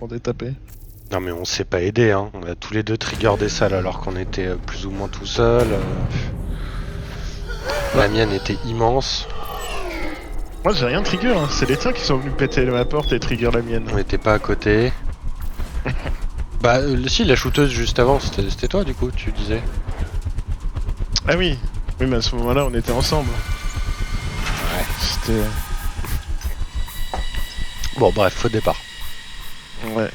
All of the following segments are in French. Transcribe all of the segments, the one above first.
pour détaper. Non mais on s'est pas aidé, hein. On a tous les deux trigger des salles alors qu'on était plus ou moins tout seul. La mienne était immense. Moi j'ai rien trigger, hein. C'est les tiens qui sont venus péter ma porte et trigger la mienne. On était pas à côté. Bah si, la shooteuse juste avant, c'était toi du coup, tu disais. Ah oui, oui mais à ce moment-là on était ensemble. Ouais. C'était... Bon bref, faux départ. Ouais.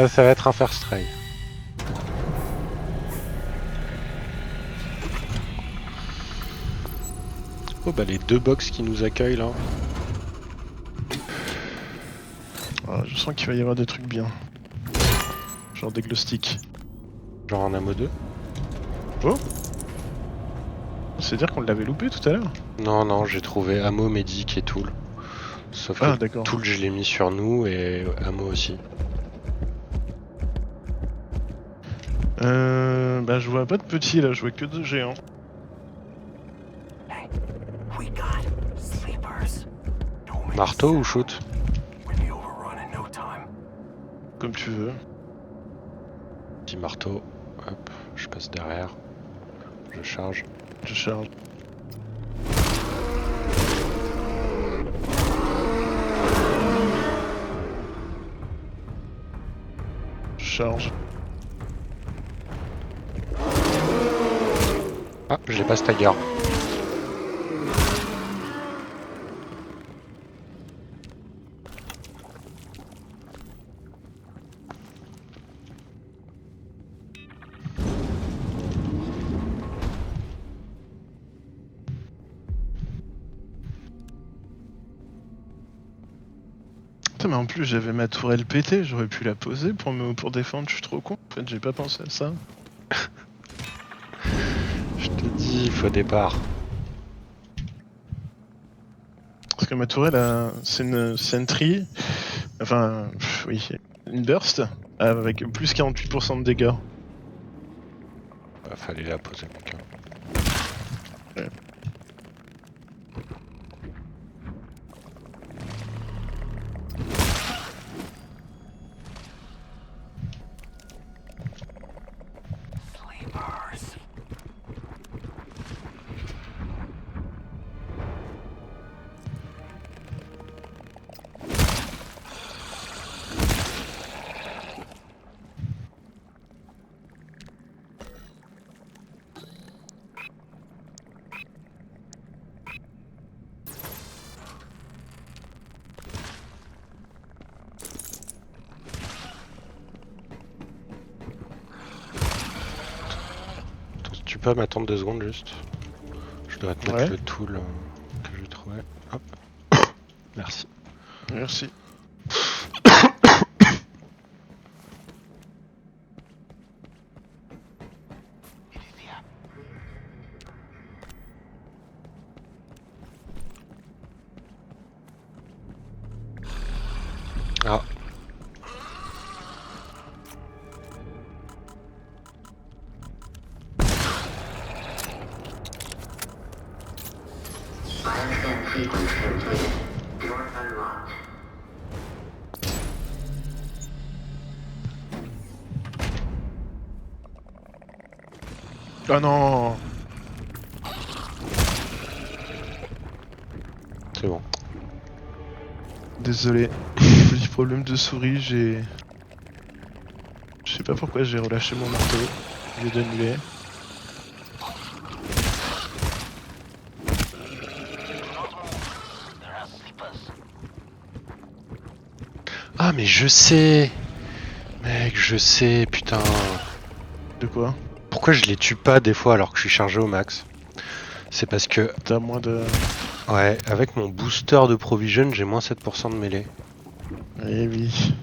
Ça va être un first try. Oh bah les deux box qui nous accueillent là. Ah, je sens qu'il va y avoir des trucs bien. Genre des glow sticks. Genre en ammo 2. Oh, c'est dire qu'on l'avait loupé tout à l'heure. Non, non, j'ai trouvé ammo, medic et tool. Sauf Ah que d'accord. tool je l'ai mis sur nous et ammo aussi. Bah je vois pas de petits là, je vois que de géants. Marteau ou shoot? Comme tu veux. Petit marteau. Hop, je passe derrière. Je charge. Je charge. Je charge. Ah, je l'ai pas stagger. Putain mais en plus j'avais ma tourelle pétée, j'aurais pu la poser pour défendre, je suis trop con. En fait j'ai pas pensé à ça. Je te dis, faux départ. Parce que ma tourelle c'est une sentry. Enfin oui, une burst avec plus 48% de dégâts. Bah, fallait la poser, mec. Ouais. Attends, tu peux m'attendre 2 secondes juste? Je dois te mettre Ouais. le tool que j'ai trouvé. Hop. Merci. Merci. Ah. Oh non. C'est bon. Désolé. Petit problème de souris, j'ai... Je sais pas pourquoi j'ai relâché mon marteau. Au lieu d'annuler. Ah mais je sais. Mec, je sais, putain. De quoi? Pourquoi je les tue pas des fois alors que je suis chargé au max? C'est parce que, T'as moins de... ouais, avec mon booster de provision, j'ai moins 7% de mêlée. Eh oui.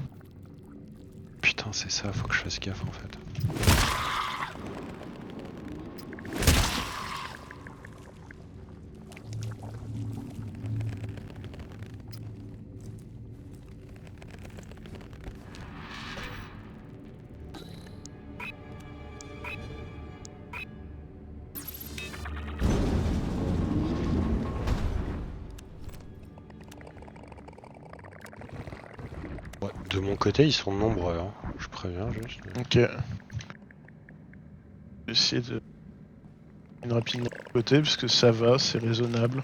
Putain, c'est ça, faut que je fasse gaffe en fait. Ouais, de mon côté, ils sont nombreux, hein. Je préviens juste. Ok. Je vais essayer de... Une rapidement de côté, parce que ça va, c'est raisonnable.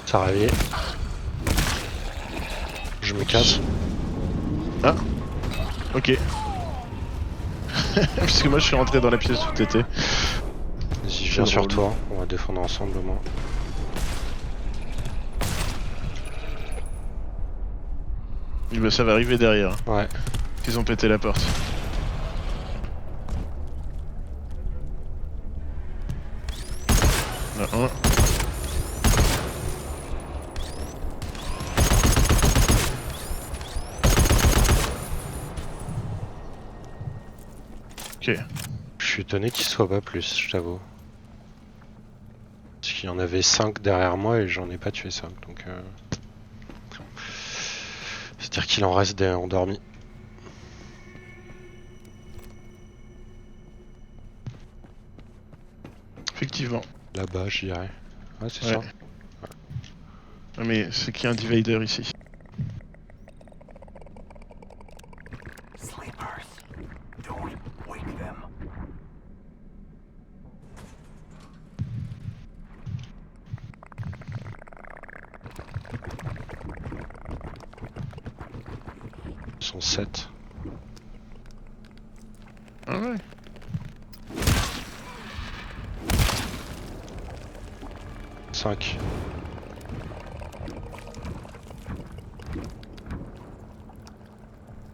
Ça réveille. Je me casse. Ah. Ok. Parce que moi je suis rentré dans la pièce où t'étais. Vas-y, je viens sur toi. On va défendre ensemble au moins. Et bah ça va arriver derrière. Ouais. Ils ont pété la porte. Là, un. Ok. Je suis étonné qu'il soit pas plus, je t'avoue. Parce qu'il y en avait 5 derrière moi et j'en ai pas tué 5, donc... C'est-à-dire qu'il en reste des endormis. Effectivement. Là-bas, je dirais. Ouais, c'est Ouais. ça. Ah, mais c'est qu'il y a un divider ici. Sleepers. Don't wake them. Ils sont 7. Ah ouais. Cinq.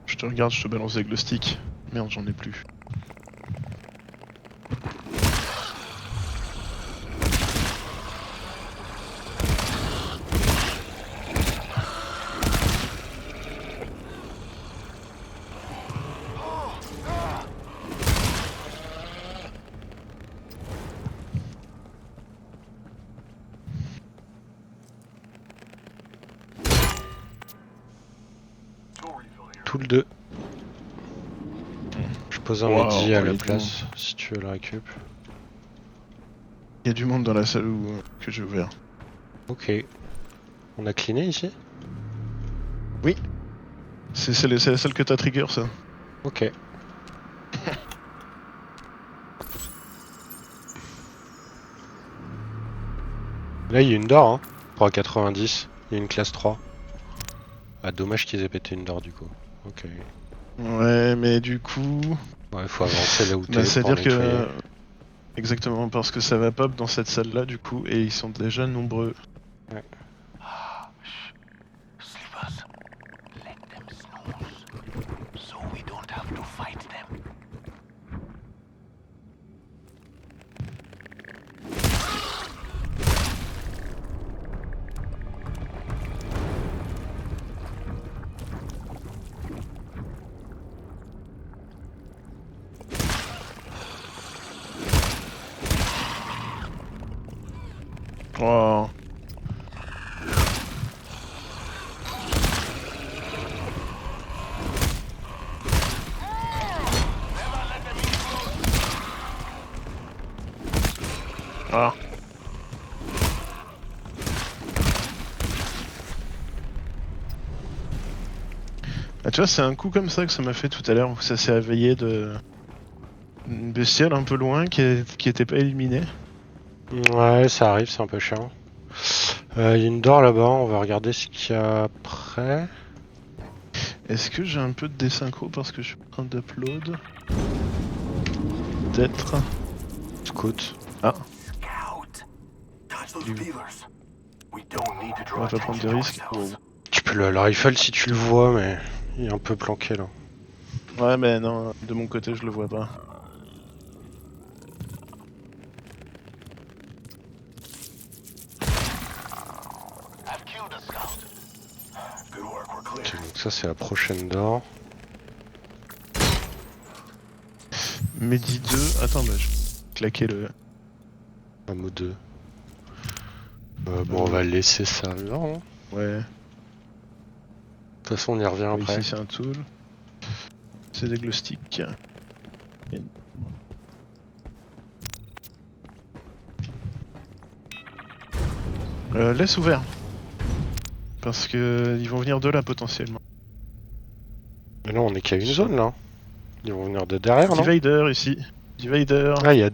Je te regarde, je te balance avec le stick. Merde, j'en ai plus. Tout le 2. Je pose un Wow, midi à il y la a du place, si tu veux le récup. Il y a du monde dans la salle que j'ai ouvert. Ok. On a cleané ici? C'est la salle que t'as trigger, ça. Ok. Là, il y a une door, hein. Pour 90. Il y a une classe 3. Ah, dommage qu'ils aient pété une door du coup. Ok. Ouais, mais du coup... Ouais, faut avancer là où t'es Bah, pour c'est-à-dire nettoyer. que... Exactement, parce que ça va pop dans cette salle-là, du coup, et ils sont déjà nombreux. Ouais. Sleepers. Let them snooze. So we don't have to fight them. Oh. Ah. Ah, tu vois, c'est un coup comme ça que ça m'a fait tout à l'heure, où ça s'est réveillé de... Une bestiole un peu loin qui était pas éliminée. Ouais, ça arrive, c'est un peu chiant. Il y a une door là-bas, on va regarder ce qu'il y a après. Est-ce que j'ai un peu de désynchro parce que je suis en train d'upload? Peut-être. Scout. Ah, Scout. Touch those You- dealers. We don't need to on draw va pas prendre attention de to risques. ourselves. Tu peux le rifle si tu le vois, mais il est un peu planqué là. Wow. Ouais, mais non, de mon côté, je le vois pas. I've killed a scout. Good work, we're Ok, donc ça c'est la prochaine door. Mehdi 2. Attends, bah, je vais claquer le. Ammo 2. Bon, on va laisser ça là. Hein. Ouais. De toute façon, on y revient après. Ici, c'est un tool. C'est des glow sticks. Laisse ouvert. Parce que ils vont venir de là potentiellement. Mais là, on est qu'à une zone là. Ils vont venir de derrière, non? Divider ici. Divider. Ah, il y a.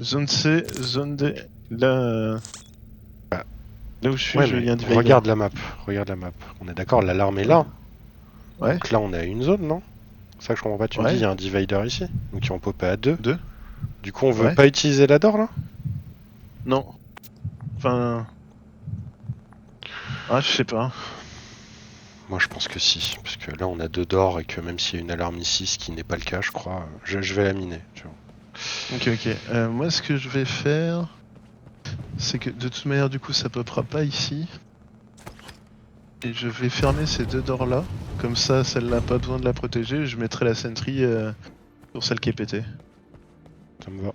Zone C, zone D. Là, Ah. là où je suis, Ouais, il y mais a un divider. regarde la map. Regarde la map. On est d'accord, l'alarme est là. Ouais. Donc là, on est à une zone, non? C'est ça que je comprends pas. Tu me dis, il y a un divider ici. Donc ils vont popper à 2. 2. Du coup, on veut Ouais. pas utiliser la door là? Non. Enfin. Ah, je sais pas. Moi, je pense que si. Parce que là, on a 2 doors et que même s'il y a une alarme ici, ce qui n'est pas le cas, je crois, je vais la miner. Tu vois. Ok, ok. Moi, ce que je vais faire, c'est que de toute manière, du coup, ça popera pas ici. Et je vais fermer ces 2 doors là. Comme ça, celle-là, pas besoin de la protéger. Je mettrai la sentry sur celle qui est pétée. Ça me va.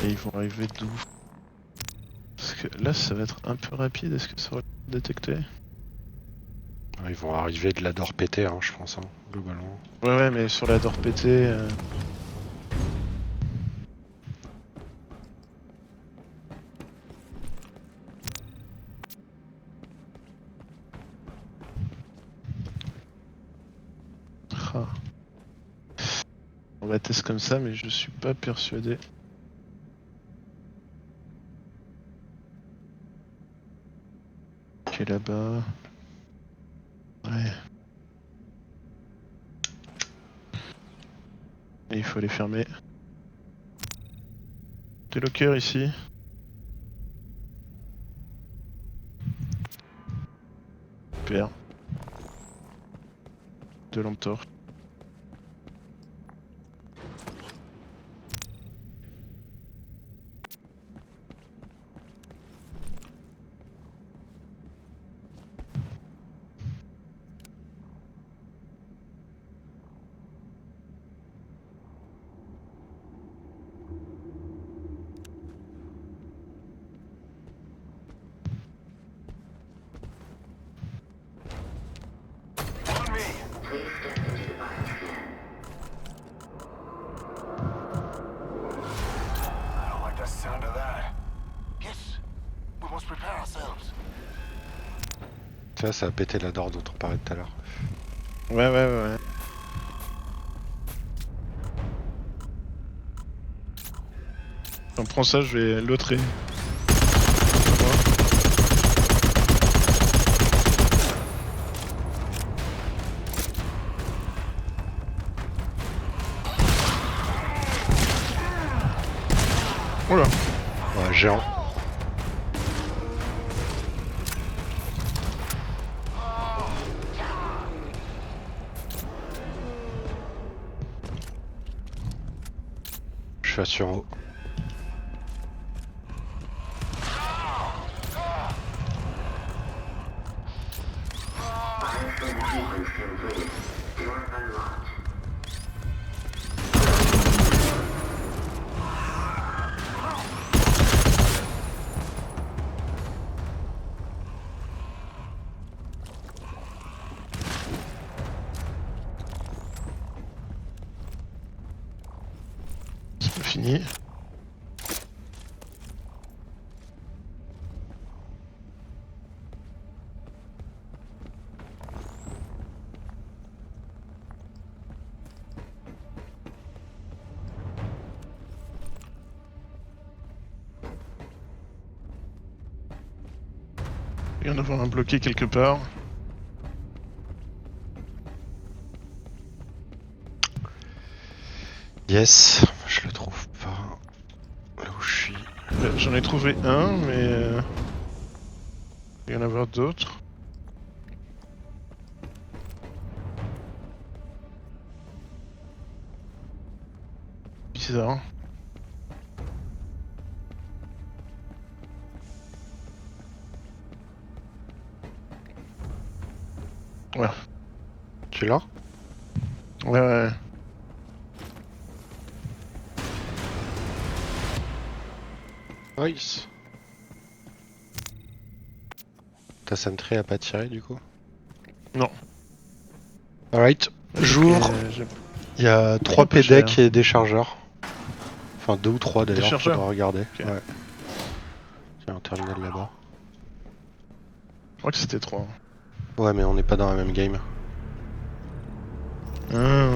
Et ils vont arriver d'où? Parce que là, ça va être un peu rapide. Est-ce que ça va détecter? Ils vont arriver de la door pétée, hein, je pense, hein, globalement. Ouais, ouais, mais sur la door pétée. Ah. On va tester comme ça, mais je suis pas persuadé. Ok, là-bas. Ouais. Et il faut les fermer. Des lockers ici. Super. 2 lampes torches. On me. I don't like the sound of that. Yes, we must prepare ourselves. Ça a pété la door dont on parlait tout à l'heure. Ouais, ouais, ouais. On prend ça, je vais l'autrer. Oula. Ouais, géant. Je suis sur haut. C'est pas fini. Il y en a un bloqué quelque part. Yes, je le trouve pas. Là où je suis. J'en ai trouvé un, mais il y en a avoir d'autres. Bizarre. Ouais. Tu l'as? Ouais, ouais. Nice. Ta sentry a pas tiré du coup? Non. Alright, jour. Il y a 3 peu cher. PDEC et des chargeurs. Enfin 2 ou 3 d'ailleurs, chargeurs faudra regarder. Ok. Ouais. Il y a un terminal là-bas. Je crois que c'était 3. Ouais mais on n'est pas dans la même game. Ah.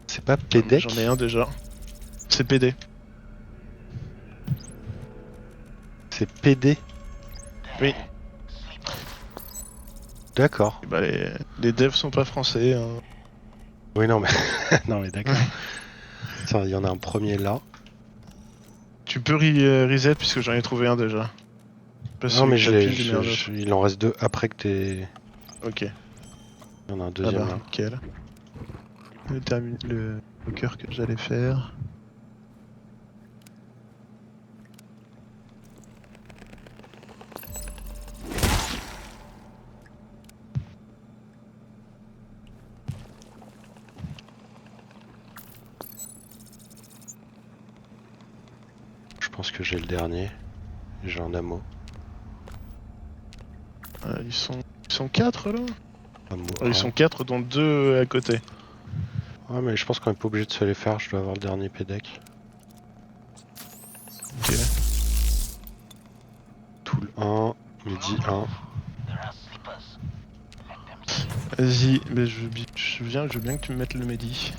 C'est pas PDEC? J'en ai un déjà. C'est PD. C'est PD? Oui. D'accord. Et bah, les devs sont pas français. Hein. Oui non mais... non mais d'accord. Tiens, il y en a un premier là. Tu peux reset puisque j'en ai trouvé un déjà. Pas Non celui mais que je t'as l'ai... pile, mais un autre. Il en reste 2 après que t'es... Ok. Il y en a un Ah deuxième bah, là. nickel. Le poker que j'allais faire. Je pense que j'ai le dernier. J'ai un ammo. Ils sont 4 là. Ammo Ils 1. sont 4 dont 2 à côté. Ouais mais je pense qu'on est pas obligé de se les faire, je dois avoir le dernier PDEC. Ok. Tool 1, midi 1. There are sleepers. Let them sleep. Vas-y, mais je veux bien que tu me mettes le Mehdi.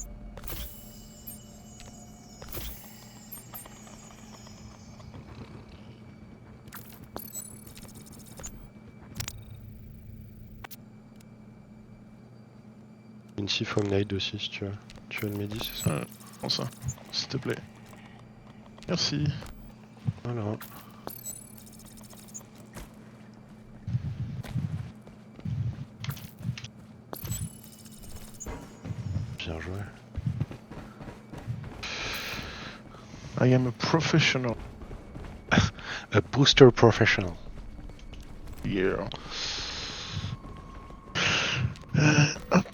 Une foam nade aussi si tu veux. Tu veux le midi, c'est ça? Prends ça, s'il te plaît. Merci. Voilà. Bien joué. I am a professional. A booster professional. Yeah. Hop.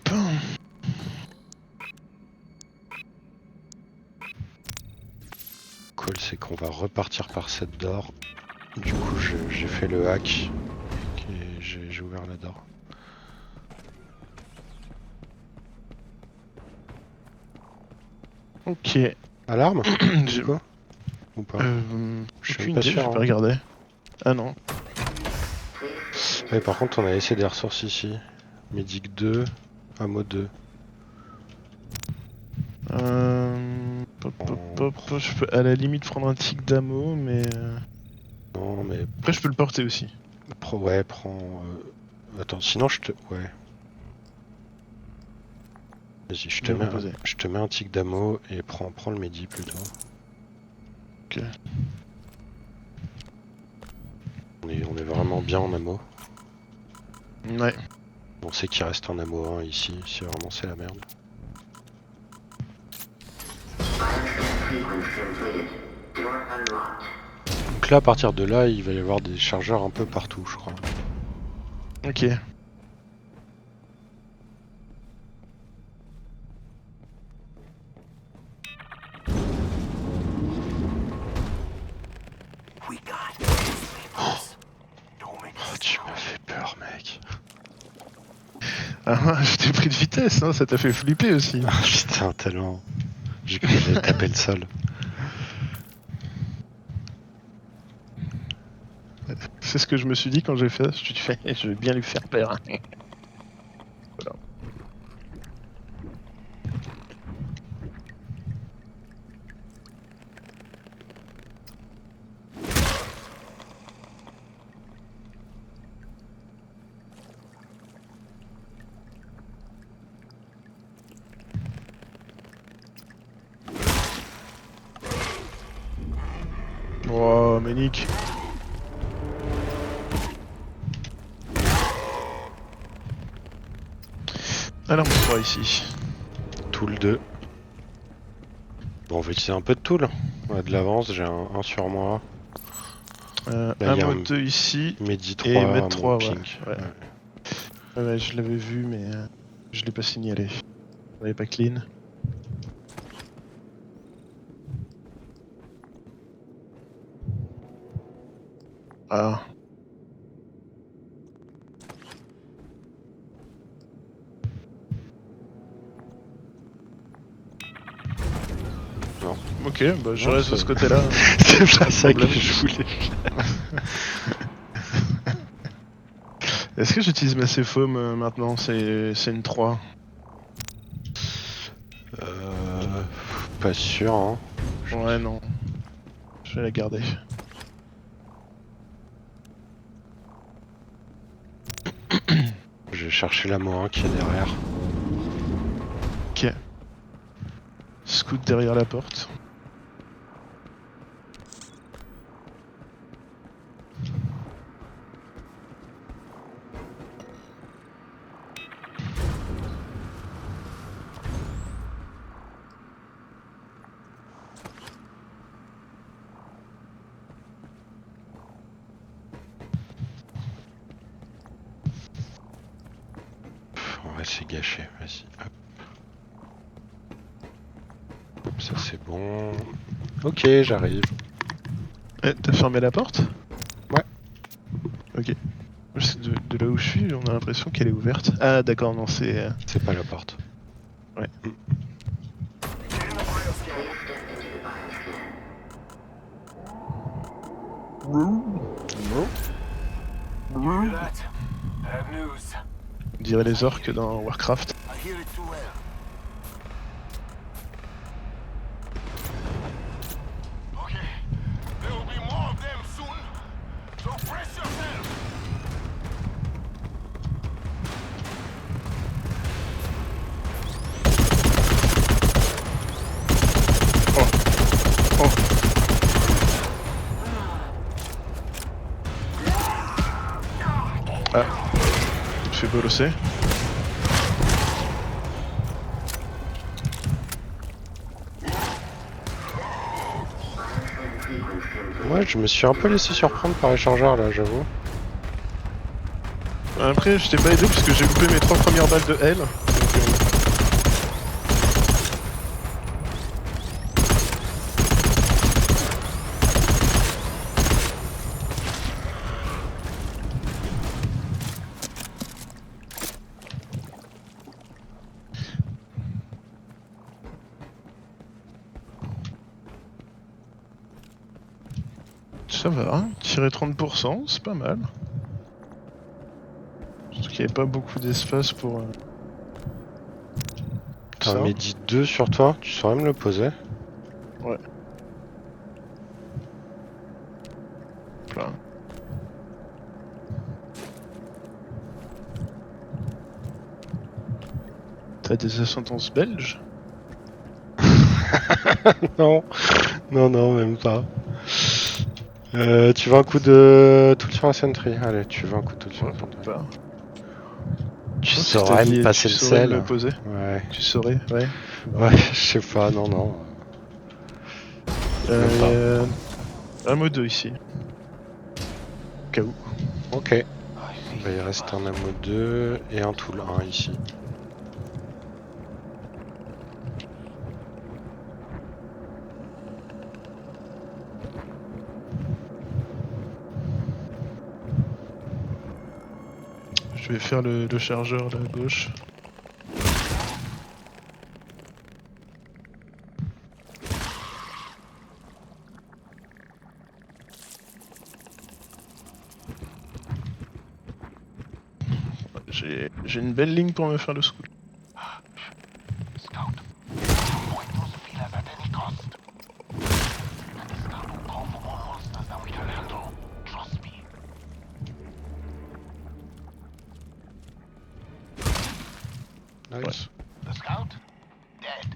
Cool, c'est qu'on va repartir par cette door. Du coup, j'ai fait le hack. Et j'ai ouvert la door. Ok. Alarme? J'ai- Du coup? Ou pas? Je suis aucune pas idée, sûr, je vais hein. pas regarder. Ah non. Ouais, par contre, on a laissé des ressources ici. Medic 2, ammo 2. Je peux à la limite prendre un tic d'ammo, mais Non, mais... après je peux le porter aussi. Ouais, prends... Attends, sinon je te... Ouais. Vas-y, je Je vais reposer. te mets un tic d'ammo et prends le midi plutôt. Ok. On est vraiment bien en ammo. Ouais. On sait qu'il reste un ammo 1 ici, si vraiment c'est la merde. Donc là, à partir de là, il va y avoir des chargeurs un peu partout, je crois. Ok. We got sleepers. Don't make Oh, a tu sound. m'as fait peur, mec. Ah, je t'ai pris de vitesse, hein, ça t'a fait flipper aussi. Ah putain, tellement. J'ai cru que j'allais taper le sol. C'est ce que je me suis dit quand j'ai fait. Je me suis dit, je vais bien lui faire peur. Voilà. Oh, Ménic. Alors, on se voit ici. Tool 2. Bon, on va utiliser un peu de tool. On a de l'avance, j'ai un sur moi. Là, Un il y a un mode 2 ici. Medi 3 Et à mettre mon 3, ouais. pink. Ouais. Ouais. Ouais, je l'avais vu, mais je l'ai pas signalé. On avait pas clean. Ah. Non. Ok, bah je Non, reste de c'est- ce côté-là. C'est Pas pas de ça que problème. je voulais. Est-ce que j'utilise ma C-Foam maintenant? C'est une 3. Euh... Pas sûr, hein. Ouais, non. Je vais la garder. Je vais chercher la mo 1 qui est derrière. Ok. Scoot derrière la porte. On va se gâcher, vas-y. Hop. Ça c'est bon. Ok, j'arrive. Eh, t'as fermé la porte? Ouais. Ok. De là où je suis, on a l'impression qu'elle est ouverte. Ah d'accord, non, c'est... C'est pas la porte. Ouais. You hear that? Bad news. On dirait les orques dans Warcraft. I hear it too well. Okay, there will be more of them soon. So brace yourself. Ah. Je me fais bolosser. Ouais, je me suis un peu laissé surprendre par les chargeurs là, j'avoue. Après, je t'ai pas aidé parce que j'ai loupé mes 3 premières balles de L. Donc, ça va, hein. Tirer 30%, c'est pas mal. Surtout qu'il n'y avait pas beaucoup d'espace pour... T'as un ça. Medi 2 sur toi, tu saurais me le poser? Ouais. Plein. T'as des ascendances belges? Non, non, même pas. Tu veux un coup de tout sur la sentry? Allez, tu veux un coup de tout sur Ouais, la sentry. pourquoi pas. Tu Oh, si saurais ta me vie est- passer tu le saurais me sel? le poser. Ouais. Tu saurais, ouais. Ouais, je sais pas, non. Même pas. Un mot 2 ici. Au cas où. Ok. Bah, il reste un ammo 2 et un tool 1 ici. Je vais faire le chargeur là à gauche. J'ai une belle ligne pour me faire le scout. Scout. Avoid those pillars at any cost. And the scout will call for more monsters than we can handle. Trust me. Nice. The scout? Dead.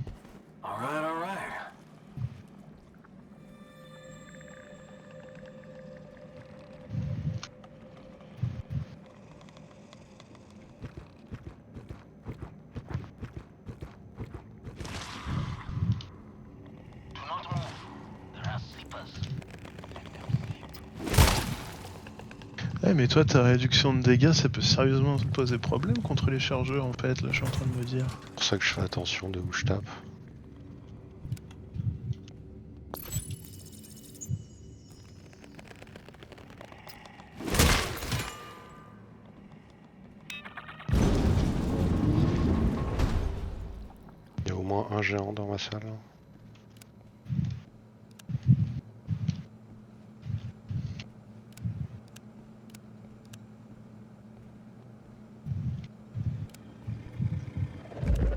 Alright, alright. Ouais, mais toi, ta réduction de dégâts, ça peut sérieusement poser problème contre les chargeurs, en fait, là, je suis en train de me dire. C'est pour ça que je fais attention de où je tape. Il y a au moins un géant dans ma salle.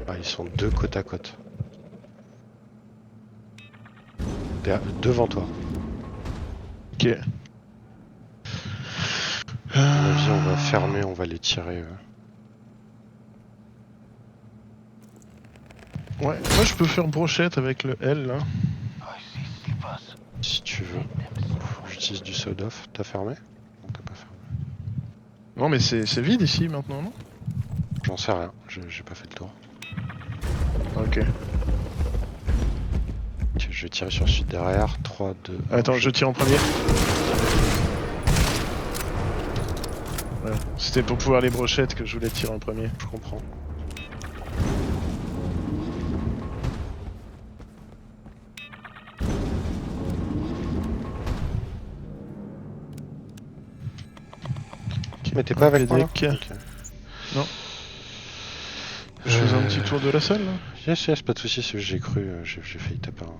Ah, ils sont deux côte à côte. Devant toi. Ok. À mon avis, on va fermer, on va les tirer. Ouais, moi je peux faire brochette avec le L, là. I see sleepers. Si tu veux. Faut que j'utilise du sod off. T'as fermé? Non, t'as pas fermé. Non, mais c'est vide ici, maintenant, non? J'en sais rien, j'ai pas fait le tour. Ok. Ok, je vais tirer sur celui derrière. 3, 2, 1. Attends, je tire en premier. Ouais, c'était pour pouvoir les brochettes que je voulais tirer en premier. Je comprends. Mais t'es pas avec moi là? Ok. Ok. Non. Je fais un petit tour de la salle, là. Yes, pas de soucis, j'ai cru, j'ai failli taper un.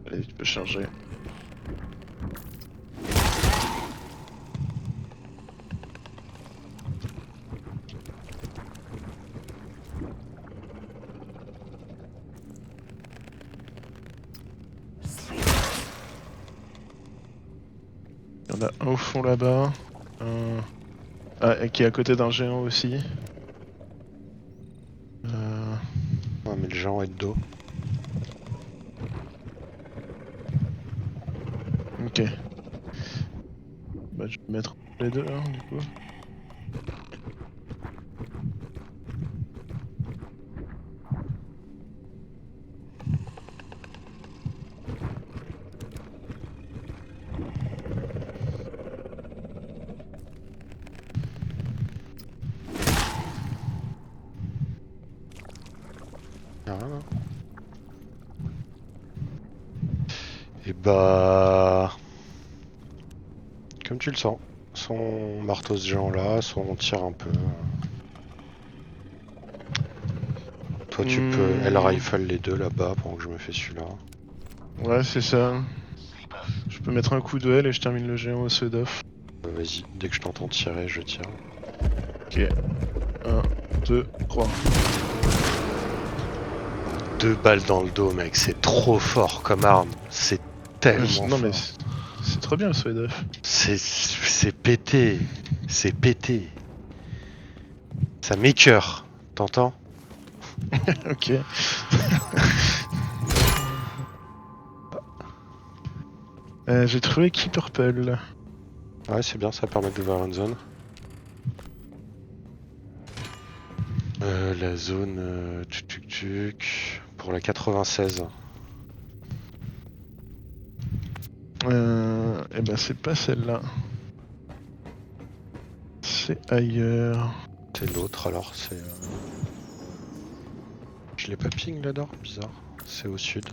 Allez, tu peux charger. Il y en a un au fond là-bas. Ah, qui est à côté d'un géant aussi. Ouais, mais le géant est de dos. Ok. Bah, je vais mettre les deux, hein, du coup. Y'a rien là. Et bah. Comme tu le sens. Soit on marteau ce géant là, soit on tire un peu. Toi tu peux L rifle les deux là-bas pendant que je me fais celui-là. Ouais, c'est ça. Sleepers. Je peux mettre un coup de L et je termine le géant au Sudoff. Vas-y, dès que je t'entends tirer, je tire. Ok. 1, 2, 3. 2 balles dans le dos, mec, c'est trop fort comme arme. C'est tellement Non, mais fort. c'est trop bien le Sudoff. C'est pété. C'est pété. Ça m'écœure. T'entends? Ok. J'ai trouvé Key Purple. Ouais, c'est bien, ça permet d'ouvrir une zone. La zone pour la 96. Et ben c'est pas celle-là. C'est ailleurs. C'est l'autre alors, c'est. Je l'ai pas ping là-dedans, bizarre. C'est au sud.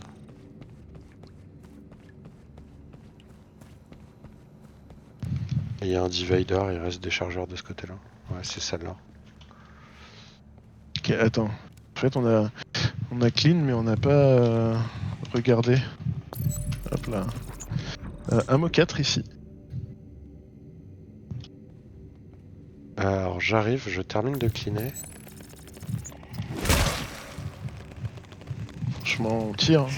Il y a un divider, il reste des chargeurs de ce côté-là. Ouais, c'est celle-là. Ok, attends. En fait, on a clean, mais on n'a pas regardé. Hop là. Ammo 4 ici. Alors j'arrive, je termine de cleaner. Franchement, on tire. Hein.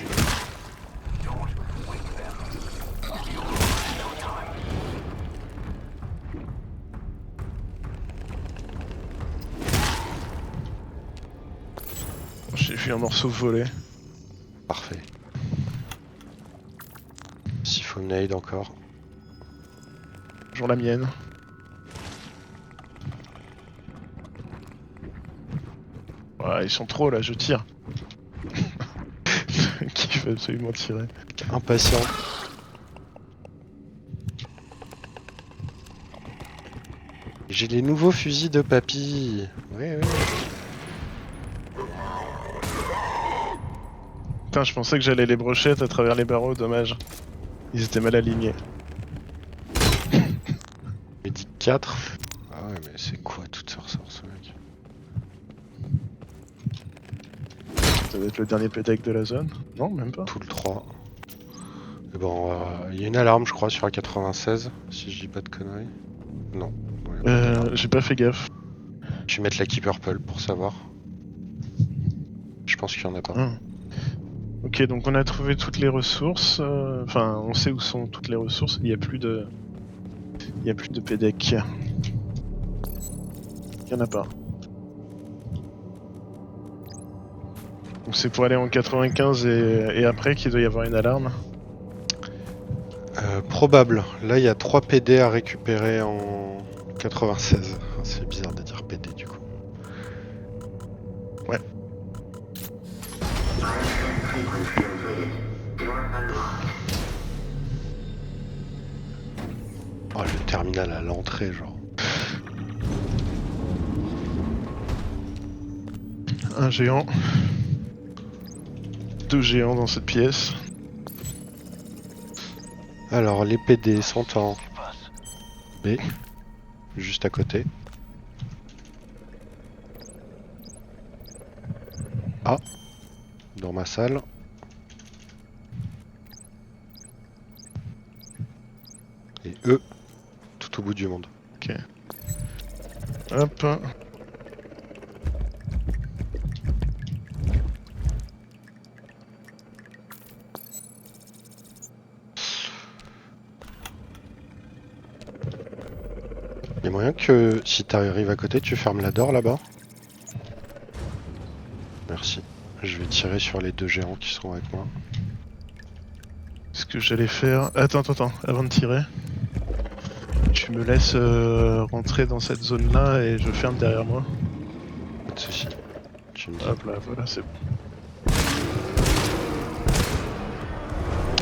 J'ai vu un morceau voler. Parfait. Siphonade encore. Genre la mienne. Ouais, ils sont trop là, je tire. Qui faut absolument tirer. Impatient. J'ai les nouveaux fusils de papy. Ouais, ouais. Putain, je pensais que j'allais les brochettes à travers les barreaux, dommage. Ils étaient mal alignés. Médic 4. Ah ouais, mais c'est quoi toutes ces ressources, mec? Ça doit être le dernier pédec de la zone. Non, même pas. Tout le 3. Et bon, il y a une alarme, je crois, sur la 96, si je dis pas de conneries. Non. Ouais, y a pas d'alarme. J'ai pas fait gaffe. Je vais mettre la Keep Purple pour savoir. Je pense qu'il y en a pas. Hum. Ok, donc on a trouvé toutes les ressources. Enfin, on sait où sont toutes les ressources. Il y a plus de. Il y a plus de pédec. Il y en a pas. Donc c'est pour aller en 95 et après qu'il doit y avoir une alarme. Probable. Là, il y a 3 PD à récupérer en 96. C'est bizarre de dire PD du coup. Ouais. Oh, le terminal à l'entrée, genre. Un géant. 2 géants dans cette pièce. Alors, les PD sont en qui passe. B, juste à côté. A, dans ma salle. Et E, tout au bout du monde. Ok. Hop. Il y a moyen que, si t'arrives à côté, tu fermes la door là-bas. Merci. Je vais tirer sur les 2 géants qui sont avec moi. Ce que j'allais faire. Attends, avant de tirer. Tu me laisses rentrer dans cette zone là et je ferme derrière moi. Pas de soucis. Tu me dis. Hop là, voilà, c'est bon.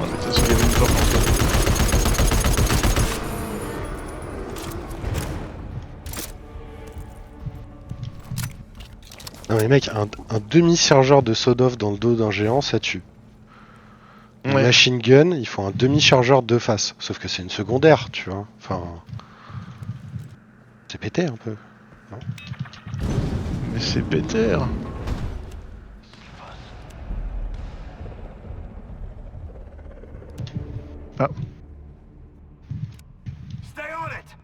Ah, mais de toute façon, il y avait une porte en fait. Non mais mec, un demi-chargeur de Sodov dans le dos d'un géant, ça tue. Une Ouais. machine gun, il faut un demi-chargeur de face. Sauf que c'est une secondaire, tu vois. Enfin... C'est pété un peu. Mais c'est péter. Ah. Stay on it.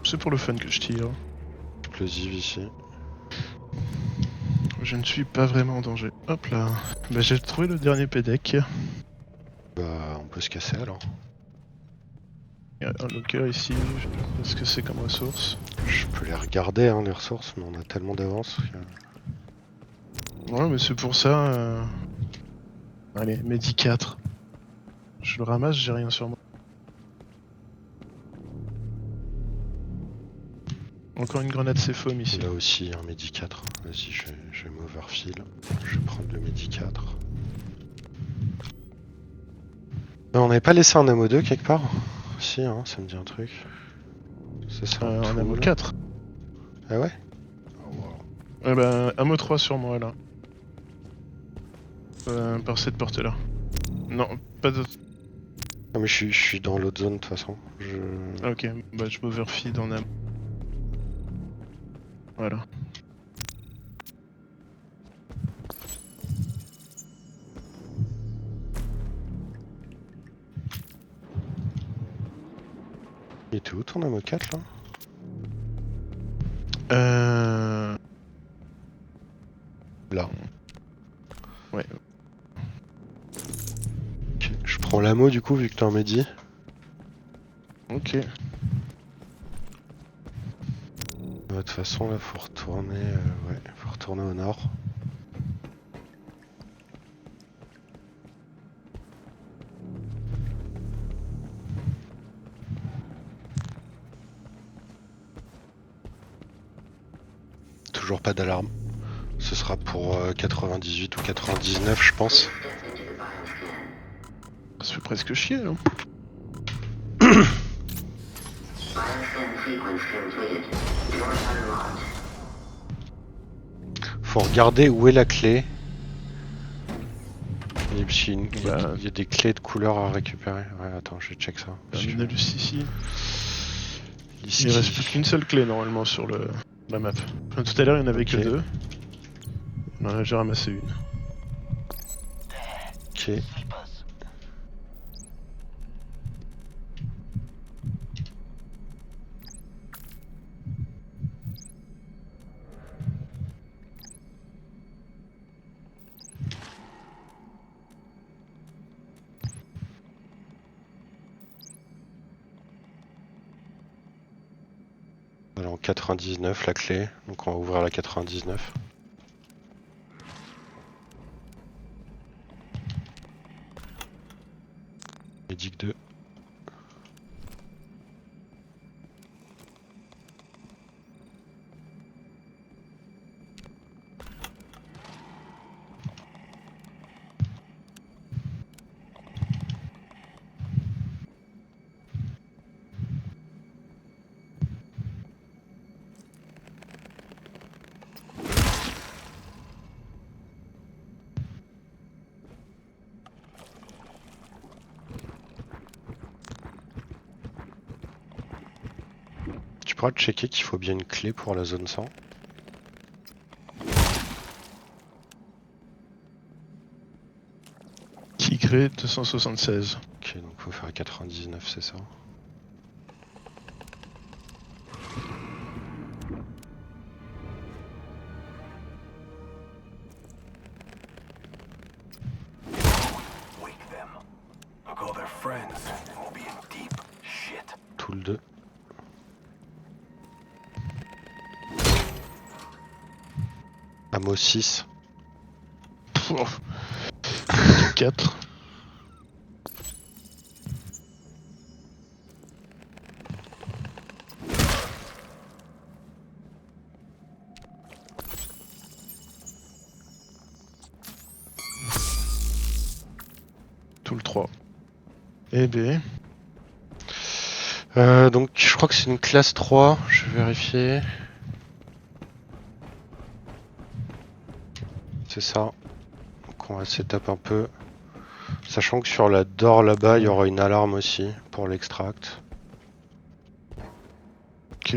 C'est pour le fun que je tire. Explosive ici. Je ne suis pas vraiment en danger. Hop là. Bah, j'ai trouvé le dernier pédec. Bah, on peut se casser alors. Il y a un locker ici. Je sais pas ce que c'est comme ressource. Je peux les regarder, hein, les ressources, mais on a tellement d'avance que... Ouais, mais c'est pour ça. Allez, Medi 4. Je le ramasse, j'ai rien sur moi. Encore une grenade C-foam ici. Là aussi, un Medi 4. Vas-y, je vais m'overfill. Je vais prendre le Medi 4. On n'avait pas laissé un ammo 2 quelque part? Si, hein, ça me dit un truc. Ça, c'est un En ammo tool. 4. Ah ouais? Ouais, bah, ammo 3 sur moi là. Par cette porte là. Non, pas d'autre. Ah mais je suis dans l'autre zone de toute façon. Ah, ok, bah je m'overfeed en ammo. Voilà. Il était où ton ammo 4 là? Là. Ouais. Ok, je prends l'ammo du coup vu que t'as un Medi. Ok. De toute façon là faut retourner, ouais, faut retourner au nord. toujours pas d'alarme. Ce sera pour 98 ou 99 je pense. Ça fait presque chier, hein. Faut regarder où est la clé. Il Bah. y a des clés de couleur à récupérer. Ouais, attends, je check ça. Terminal ici. Ici. Il reste plus qu'une seule clé normalement sur la map. Enfin, tout à l'heure il n'y en avait que Ok. 2. J'ai ramassé une. Ok. Sleepers. Voilà, en 99 la clé. Donc on va ouvrir la 99. Médic 2. Tu pourras checker qu'il faut bien une clé pour la zone 100. Tigré 276. Ok, donc faut faire 99, c'est ça. Wake them. I'll call their friends and we'll be in deep shit. Tout le 2. Amo 6. 4. Tout le 3. Et B. Donc je crois que c'est une classe 3, je vais vérifier. C'est ça. Donc on va setup un peu. Sachant que sur la door là-bas, il y aura une alarme aussi pour l'extract. Ok.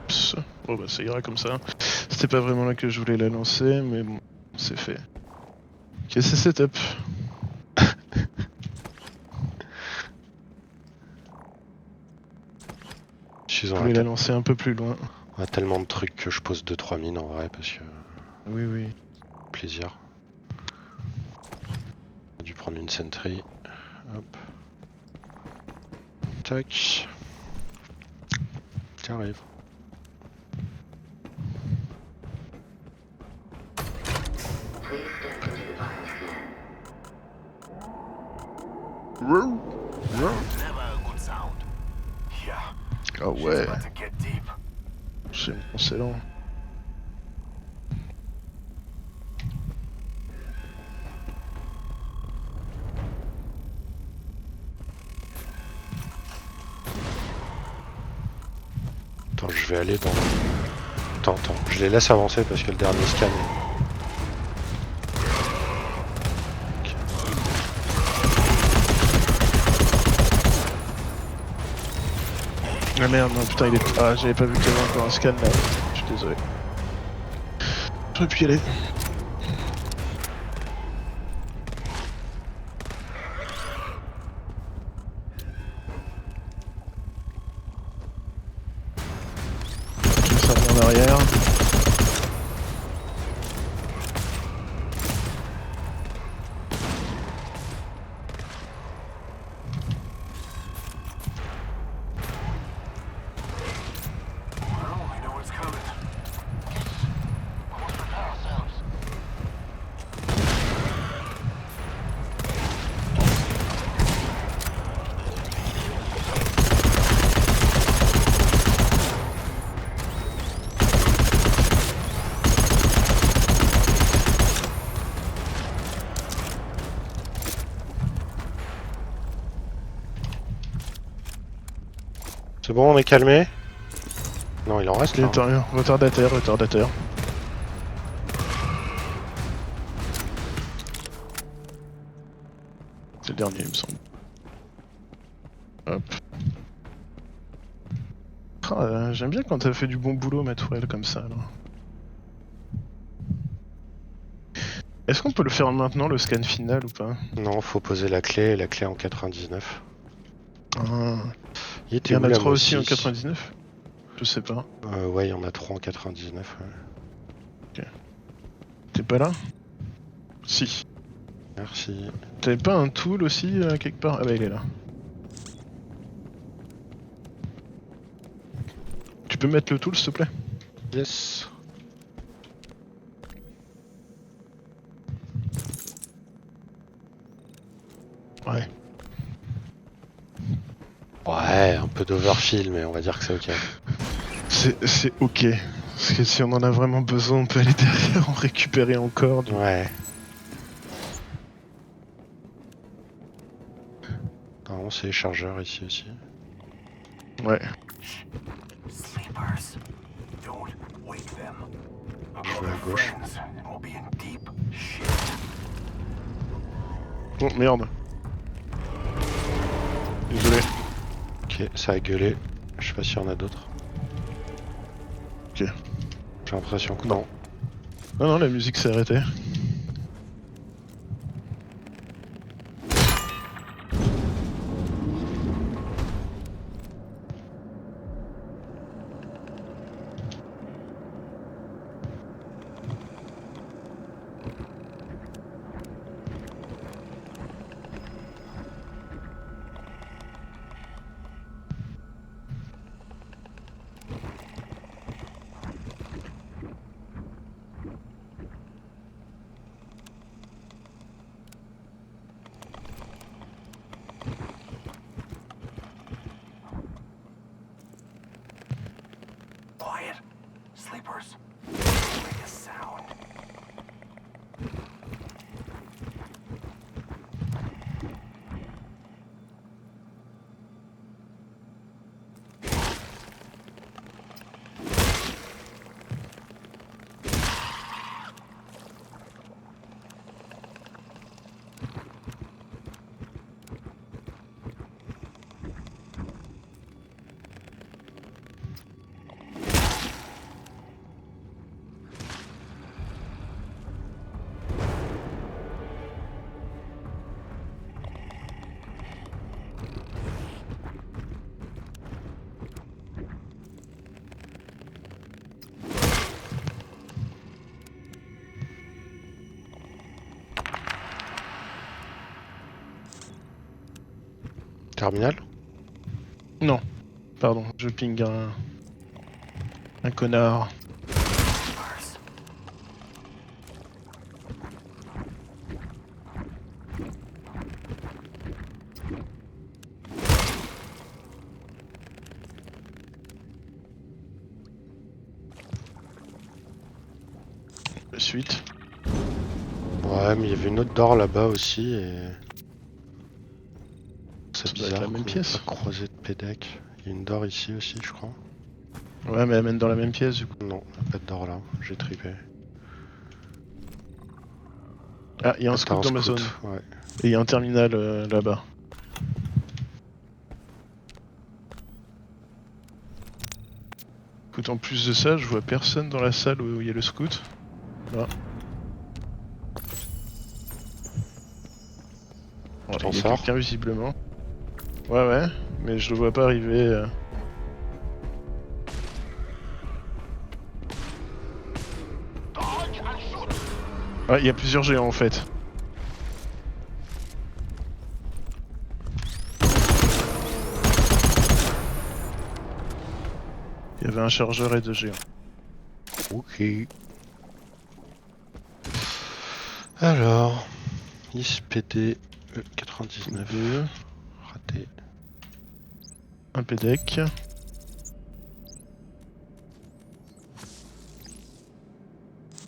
Psst. Bon bah ça ira comme ça. C'était pas vraiment là que je voulais la lancer, mais bon, c'est fait. Ok, c'est setup. Je Je voulais la lancer un peu plus loin. On a tellement de trucs que je pose 2-3 mines en vrai parce que Oui, oui. plaisir. J'ai dû prendre une sentry. Hop. Tac. J'arrive. Never a good sound. Yeah. Ah ouais, About to get deep. c'est excellent. Attends, je vais aller dans... Attends, je les laisse avancer parce que le dernier scan... Ok. Ah merde, non putain, il est... Ah, j'avais pas vu qu'il y avait encore un scan là. Je suis désolé. J'aurais pu y aller. Je vais revenir en arrière. Well, we know what's coming. C'est bon, on est calmé? Non, il en reste là. Retardateur. C'est le dernier, il me semble. Hop. Ah, j'aime bien quand t'as fait du bon boulot, ma tourelle, comme ça, là. Est-ce qu'on peut le faire maintenant, le scan final, ou pas? Non, faut poser la clé en 99. Ah. Il Il était y en où a la 3 aussi en Mossi? 99? Je sais pas. Ouais, il y en a 3 en 99. Ouais. T'es pas là? Si. Merci. T'avais pas un tool aussi, quelque part? Ah bah il est là. Tu peux mettre le tool, s'il te plaît? Yes. Ouais. Ouais, un peu d'overfill, mais on va dire que c'est ok. C'est ok. Parce que si on en a vraiment besoin, on peut aller derrière en récupérer encore. Ouais. Normalement, c'est les chargeurs ici aussi. Ouais. Sleepers. Don't wake them. Je vais à gauche. Friends will be in deep shit. Oh merde. Désolé. Ok, ça a gueulé. Je sais pas s'il y en a d'autres. Ok. J'ai l'impression que Non. Non, la musique s'est arrêtée. Quiet. Sleepers. Make a sound. Terminal? Non. Pardon, je ping un connard. Sleepers. La suite. Ouais, mais il y avait une autre door là-bas aussi et... C'est Ça doit être bizarre la même qu'on ait pièce. pas croisé de PDEC. Il y a une door ici aussi, je crois. Ouais, mais elle mène dans la même pièce du coup. Non, il n'y a pas de door là. J'ai tripé. Ah, il y a un Ah, t'as scout dans ma scout, zone. ouais. Et il y a un terminal là-bas. Écoute, en plus de ça, je vois personne dans la salle où il y a le scout. Là. Ouais, t'en il y a sors quelqu'un visiblement. Ouais, mais je le vois pas arriver. Dodge and shoot. Ah, il y a plusieurs géants en fait. Il y avait un chargeur et 2 géants. Ok. Alors... ISPD 99. 2, Raté. un PDEC.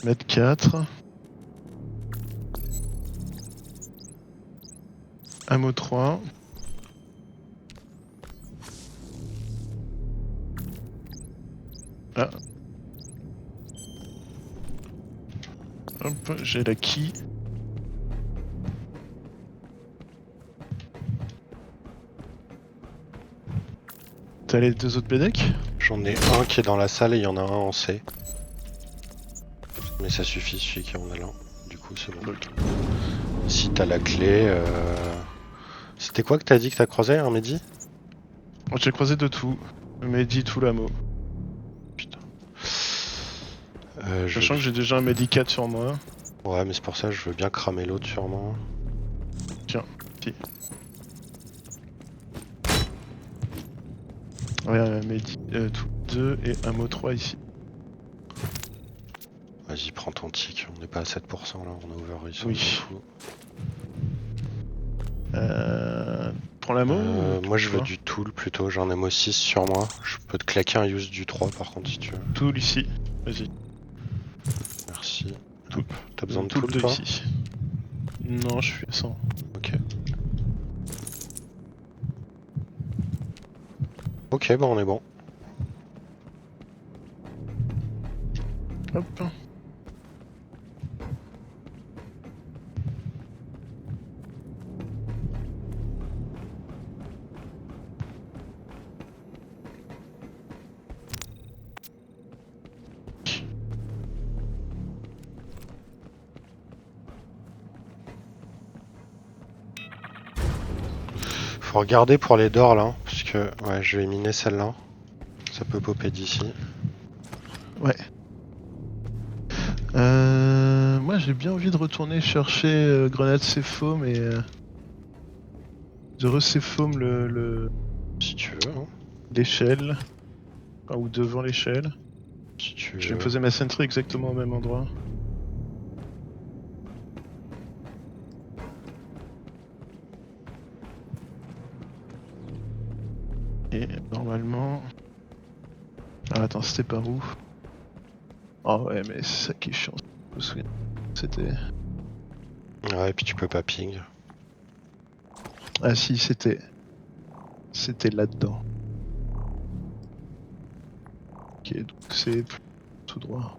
Mètre 4. Ammo 3. Ah. Hop, j'ai la key. T'as les deux autres bédecs? J'en ai un qui est dans la salle et il y en a un en C. Mais ça suffit, celui qui en a là. Du coup, c'est bon. Ok. Si t'as la clé... C'était quoi que t'as dit que t'as croisé, un Mehdi? J'ai croisé de tout. Mehdi, tout l'amo. Putain. Sachant que j'ai déjà un Medicat sur moi. Ouais, mais c'est pour ça que je veux bien cramer l'autre sûrement. Tiens, si. Ouais, Mehdi, tout 2 et Amo 3 ici. Vas-y, prends ton tic, on n'est pas à 7% là, on a ouvert ici. Oui. Prends l'amo ou Moi je veux pas du tool plutôt, j'ai un MO6 sur moi. Je peux te claquer un use du 3 par contre si tu veux. Tool ici, vas-y. Merci. Tool. T'as besoin de Tool tool 2 toi? ici. Non, je suis à 100. Ok. Ok, bah on est bon. Hop. Faut regarder pour les d'or là, parce que ouais, je vais miner celle-là. Ça peut popper d'ici. Ouais. Moi j'ai bien envie de retourner chercher grenade C-Foam et de re-C-Foam Si tu veux, hein. l'échelle. Enfin, ou devant l'échelle. Si tu Je vais me veux. poser ma sentry exactement au même endroit. Et normalement... Ah attends, c'était par où? Oh ouais, mais c'est ça qui est chiant. Je me souviens. C'était... Ouais, et puis tu peux pas ping. Ah si, c'était... C'était là-dedans. Ok, donc c'est tout droit.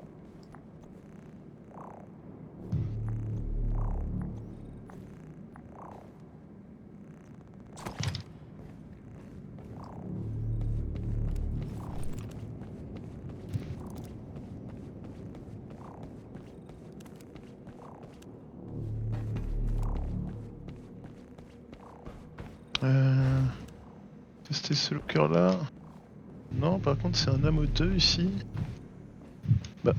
Tester ce locker là. Non, par contre c'est un ammo 2 ici. Bah.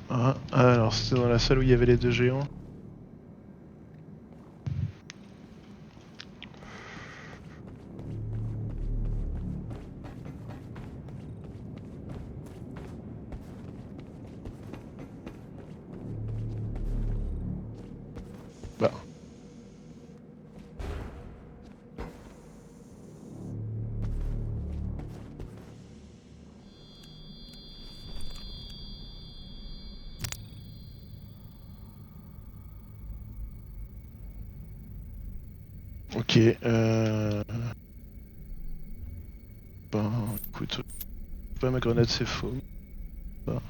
Ah, alors c'était dans la salle où il y avait les deux géants. Bah. Ok, Ben, écoute, pas ma grenade c'est faux. Bah.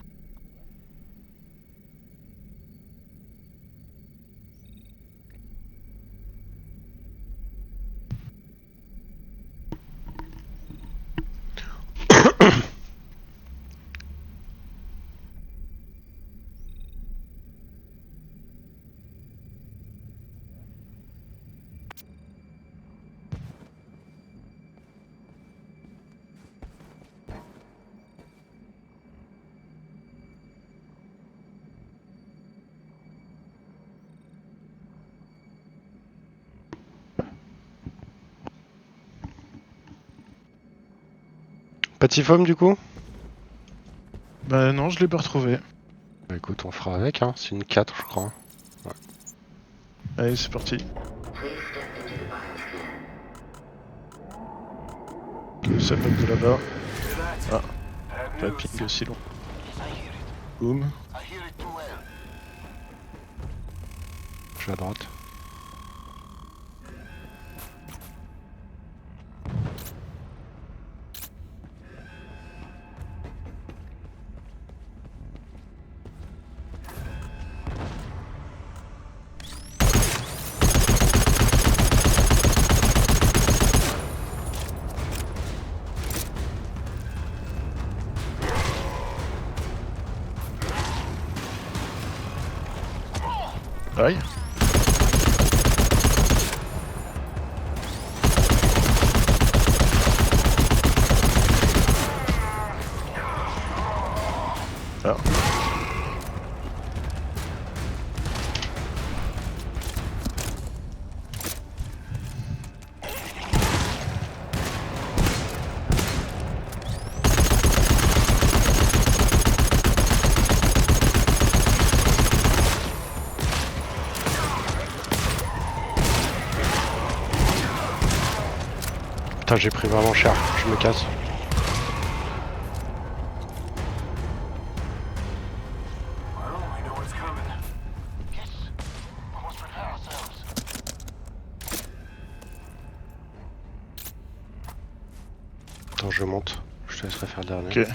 Petit foam du coup? Bah non, je l'ai pas retrouvé. Bah écoute, on fera avec, hein. C'est une 4 je crois. Allez, c'est parti. Ça pop de là-bas. Ah, pas ping aussi long. I hear it. Boum. I hear it too well. suis à droite. Aïe. Ah. Putain, j'ai pris vraiment cher, je me casse. Well, we know what's coming. Yes. We must prepare ourselves. Attends, je monte. Je te laisserai faire le dernier. Ok.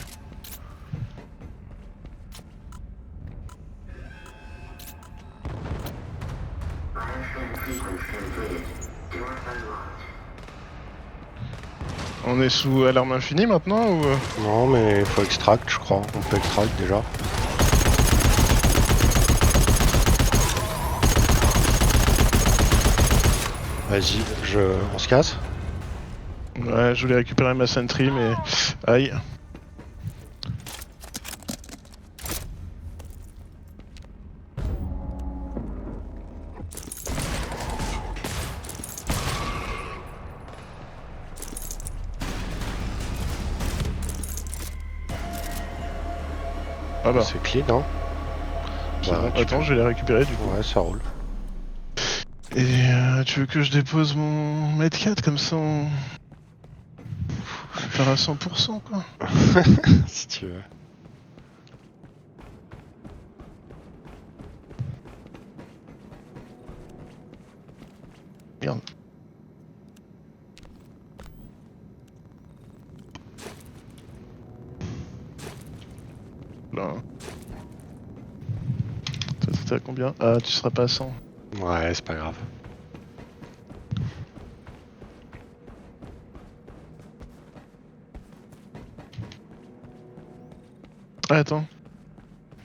On est sous alarme infinie maintenant ou Non, mais il faut extract, je crois. On peut extract déjà. Vas-y, on se casse. Ouais, je voulais récupérer ma sentry mais... Aïe. Ah bah, C'est clean, hein. c'est Bah, bon. tu Attends, peux- je vais les récupérer du coup. Ouais, ça roule. Et tu veux que je dépose mon medcat comme ça on part à 100% quoi. Si tu veux. Merde. Là. Toi, t'es à combien? Ah, tu seras pas à 100. Ouais, c'est pas grave. Ah, attends.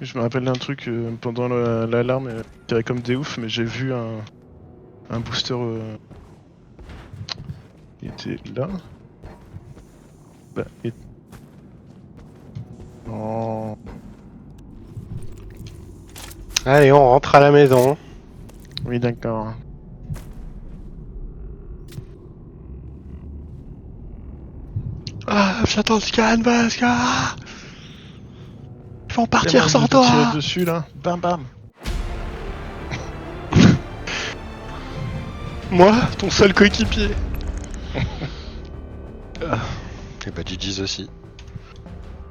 Je me rappelle d'un truc pendant l'alarme, tirait comme des oufs, mais j'ai vu un booster. Il était là. Bah, non. Allez, on rentre à la maison. Oui, d'accord. Ah, j'attends le scan, parce que... Ils vont Tiens, partir moi, je sans vais te toi. tirer dessus là. Bam bam. Moi, ton seul coéquipier. Et bah, GG's aussi.